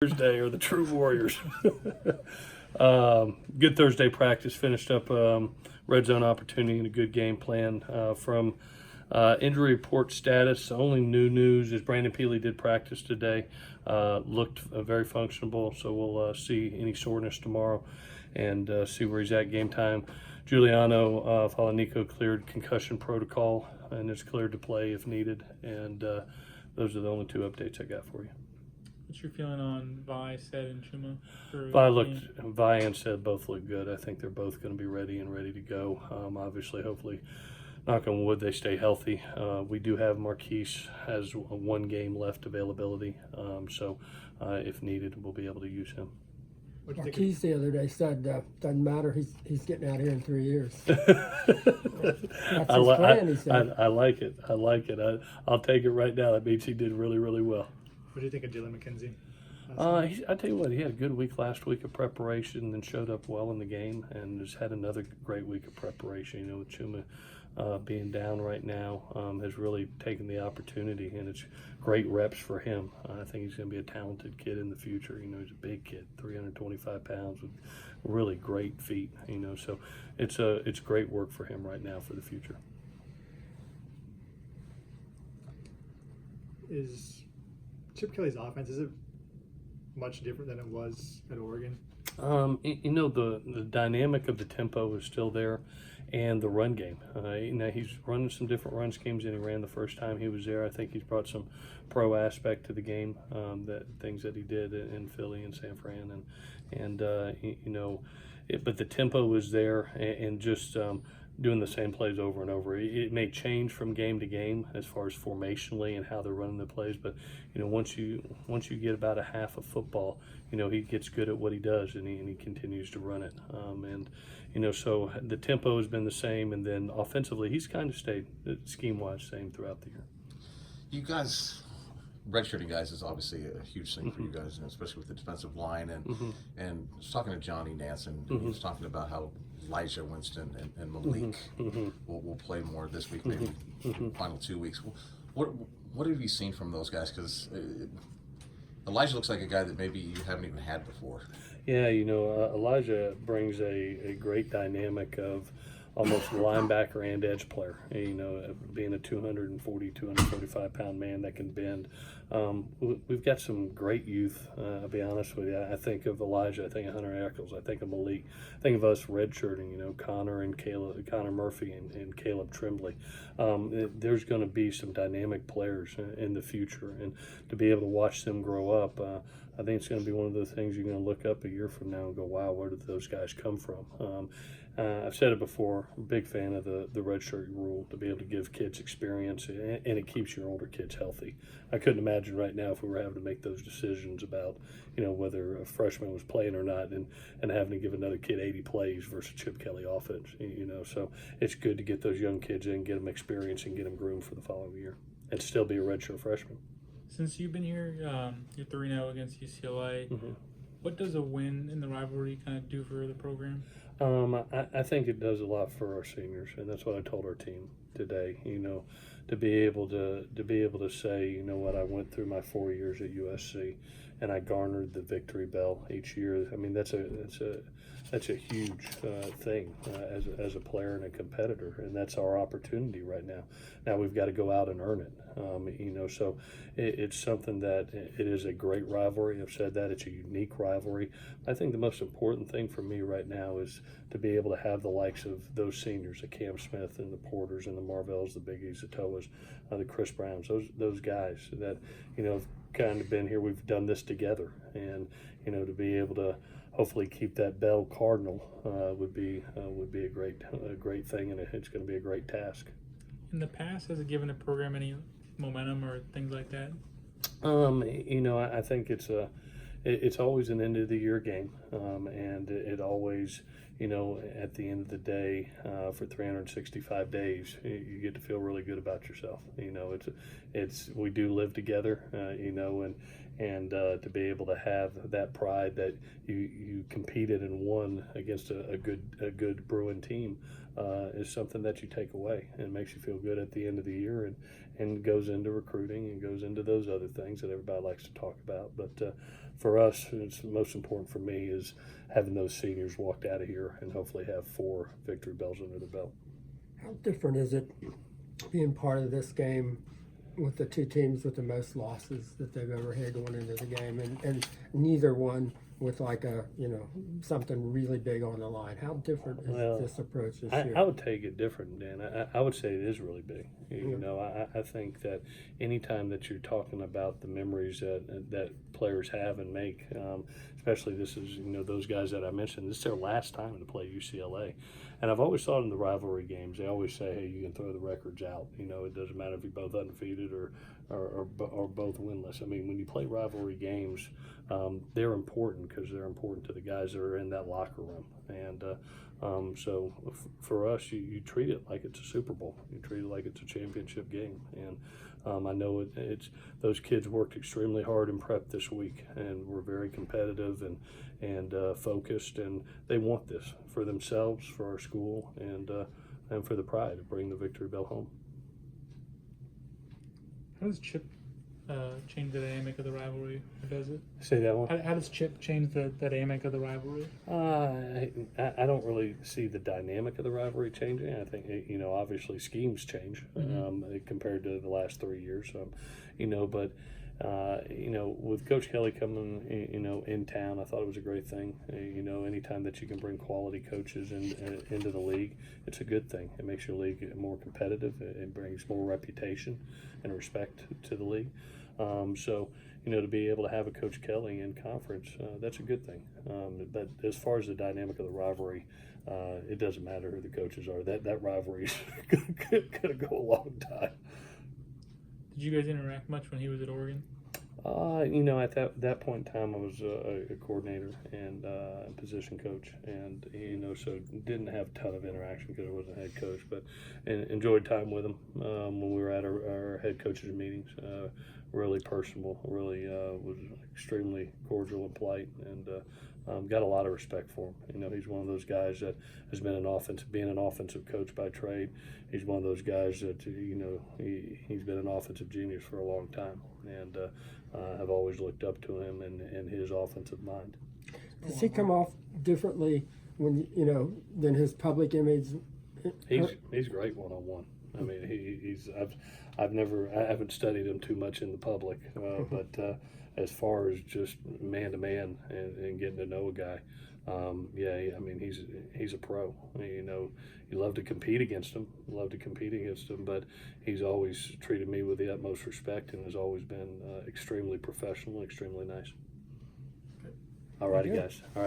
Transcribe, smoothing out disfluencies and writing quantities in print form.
Thursday are the true warriors. Good Thursday practice. Finished up red zone opportunity and a good game plan. From injury report status, only new news is Brandon Peely did practice today. Looked very functional, so we'll see any soreness tomorrow and see where he's at game time. Giuliano Falanico cleared concussion protocol and is cleared to play if needed. And those are the only two updates I got for you. What's your feeling on Vi, Said, and Chuma? Vi and Said both look good. I think they're both going to be ready to go. Obviously, hopefully, knock on wood, they stay healthy. We do have Marquise has one game left availability, so if needed, we'll be able to use him. Marquise the other day said doesn't matter. He's getting out here in 3 years. That's his plan, he said. I like it. I like it. I'll take it right now. That means he did really well. What do you think of Jalen McKenzie? I tell you what, he had a good week last week of preparation and showed up well in the game and has had another great week of preparation. You know, with Chuma being down right now, has really taken the opportunity, and it's great reps for him. I think he's going to be a talented kid in the future. You know, he's a big kid, 325 pounds with really great feet. You know, so it's great work for him right now for the future. Is Chip Kelly's offense, is it much different than it was at Oregon? You know, the dynamic of the tempo is still there, and the run game. You know, he's running some different run schemes than he ran the first time he was there. I think he's brought some pro aspect to the game, that things that he did in Philly and San Fran, and you know, but the tempo is there, and just doing the same plays over and over. It may change from game to game as far as formationally and how they're running the plays, but you know, once you get about a half of football, you know, he gets good at what he does, and he continues to run it. And you know, so the tempo has been the same, and then offensively, he's kind of stayed scheme-wise same throughout the year. You guys, redshirting guys is obviously a huge thing for you guys, and especially with the defensive line. And and I was talking to Johnny Nansen, and he was talking about how Elijah Winston and Malik will play more this week, maybe final 2 weeks. What have you seen from those guys? Because Elijah looks like a guy that maybe you haven't even had before. Yeah, you know, Elijah brings a great dynamic of almost linebacker and edge player. You know, being a 245 pound man that can bend. We've got some great youth. I'll be honest with you. I think of Elijah. I think of Hunter Eccles. I think of Malik. I think of us redshirting. You know, Connor Murphy, and Caleb Tremblay. There's going to be some dynamic players in the future, and to be able to watch them grow up. I think it's going to be one of those things you're going to look up a year from now and go, wow, where did those guys come from? I've said it before, I'm a big fan of the redshirt rule, to be able to give kids experience, and it keeps your older kids healthy. I couldn't imagine right now if we were having to make those decisions about, you know, whether a freshman was playing or not, and having to give another kid 80 plays versus Chip Kelly offense, you know. So it's good to get those young kids in, get them experience, and get them groomed for the following year, and still be a redshirt freshman. Since you've been here, you're 3-0 against UCLA. What does a win in the rivalry kind of do for the program? I think it does a lot for our seniors, and that's what I told our team today. You know, to be able to say, you know what, I went through my 4 years at USC, and I garnered the victory bell each year. I mean, that's a huge thing as a player and a competitor, and that's our opportunity right now. Now we've got to go out and earn it. You know, so it's something that it is a great rivalry. I've said that it's a unique rivalry. I think the most important thing for me right now is to be able to have the likes of those seniors, the Cam Smith and the Porters and the Marvells, the Biggies, the Toas, the Chris Browns, those guys that, you know, have kind of been here. We've done this together, and you know, to be able to hopefully keep that bell cardinal would be a great thing, and it's going to be a great task. In the past, has it given the program any momentum or things like that? You know, I think it's always an end of the year game, and it always, you know, at the end of the day, for 365 days, you get to feel really good about yourself. You know, we do live together, you know, and to be able to have that pride that you competed and won against a good Bruin team is something that you take away, and makes you feel good at the end of the year, and goes into recruiting and goes into those other things that everybody likes to talk about. But for us, it's most important for me is having those seniors walked out of here and hopefully have 4 victory bells under their belt. How different is it being part of this game with the 2 teams with the most losses that they've ever had going into the game, and neither one with like a, something really big on the line? How different is this approach this year? I would take it different, Dan. I would say it is really big. I think that anytime that you're talking about the memories that players have and make, especially this is, those guys that I mentioned, this is their last time to play UCLA. And I've always thought in the rivalry games, they always say, hey, you can throw the records out. It doesn't matter if you're both undefeated or both winless. I mean, when you play rivalry games, they're important because they're important to the guys that are in that locker room. And so for us, you treat it like it's a Super Bowl. You treat it like it's a championship game. And I know it's those kids worked extremely hard in prep this week, and were very competitive and focused, and they want this for themselves, for our school, and for the pride to bring the victory bell home. How does Chip change the dynamic of the rivalry, or does it? Say that one. How does Chip change the dynamic of the rivalry? I don't really see the dynamic of the rivalry changing. I think obviously schemes change compared to the last 3 years. But with Coach Kelly coming in town, I thought it was a great thing. Anytime that you can bring quality coaches into the league, it's a good thing. It makes your league more competitive. It brings more reputation and respect to the league. To be able to have a Coach Kelly in conference, that's a good thing. But as far as the dynamic of the rivalry, it doesn't matter who the coaches are. That rivalry is going to go a long time. Did you guys interact much when he was at Oregon? At that point in time, I was a coordinator and position coach, and so didn't have a ton of interaction because I wasn't a head coach, but enjoyed time with him when we were at our head coaches meetings. Really personable, really was extremely cordial and polite, and got a lot of respect for him. He's one of those guys that has been being an offensive coach by trade. He's one of those guys that he's been an offensive genius for a long time, and I've always looked up to him and his offensive mind. Does he come off differently when than his public image? He's great one-on-one. I mean, I haven't studied him too much in the public, but as far as just man to man and getting to know a guy, he's a pro. You love to compete against him, but he's always treated me with the utmost respect and has always been extremely professional, extremely nice. All righty, guys. All right.